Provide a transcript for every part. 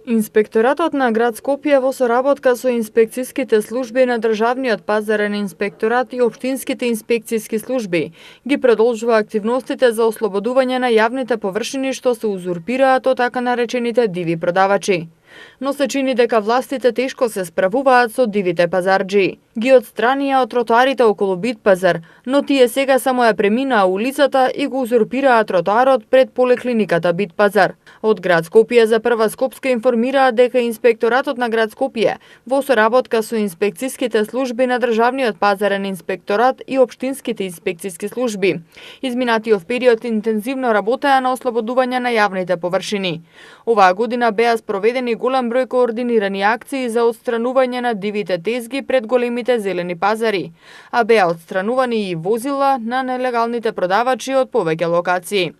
Инспекторатот на град Скопје во соработка со инспекцијските служби на Државниот пазарен инспекторат и општинските инспекцијски служби ги продолжува активностите за ослободување на јавните површини што се узурпираат од така наречените диви продавачи. Но се чини дека властите тешко се справуваат со дивите пазарџи. Ги отстранија од тротоарите околу Бит пазар, но тие сега само ја преминаа улицата и го узурпираа тротоарот пред поликлиниката Бит пазар. Од град Скопје за Прва Скопска информираа дека инспекторатот на град Скопје во соработка со инспекцијските служби на Државниот пазарен инспекторат и општинските инспекцијски служби изминатиот период интензивно работеа на ослободување на јавните површини. Оваа година беа спроведени голем број координирани акции за отстранување на дивите тезги пред големите зелени пазари, а беа отстранувани и возила на нелегалните продавачи од повеќе локации.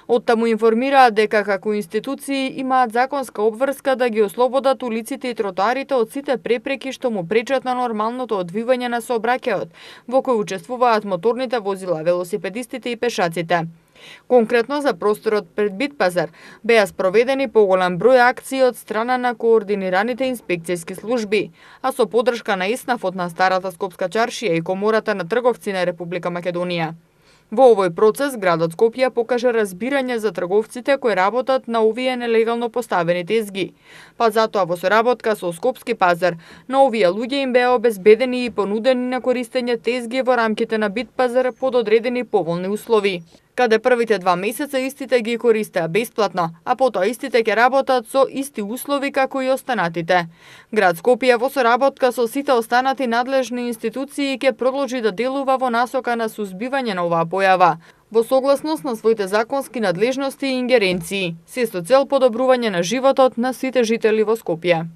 Оттаму информираат дека како институции имаат законска обврска да ги ослободат улиците и тротоарите од сите препреки што му пречат на нормалното одвивање на сообраќајот, во кој учествуваат моторните возила, велосипедистите и пешаците. Конкретно за просторот пред Бит пазар беа спроведени поголем број акции од страна на координираните инспекцијски служби, а со поддршка на ИСНАФ на Старата Скопска чаршија и Комората на трговци на Република Македонија. Во овој процес градот Скопје покажа разбирање за трговците кои работат на овие нелегално поставени тезги, па затоа во соработка со Скопски пазар на овие луѓе им беа обезбедени и понудени на користење тезги во рамките на Бит пазар под одредени поволни услови, каде првите 2 месеца истите ги користеа бесплатно, а потоа истите ќе работат со исти услови како и останатите. Град Скопје во соработка со сите останати надлежни институции ќе продолжи да делува во насока на сузбивање на оваа појава, во согласност на своите законски надлежности и ингеренции, се со цел подобрување на животот на сите жители во Скопје.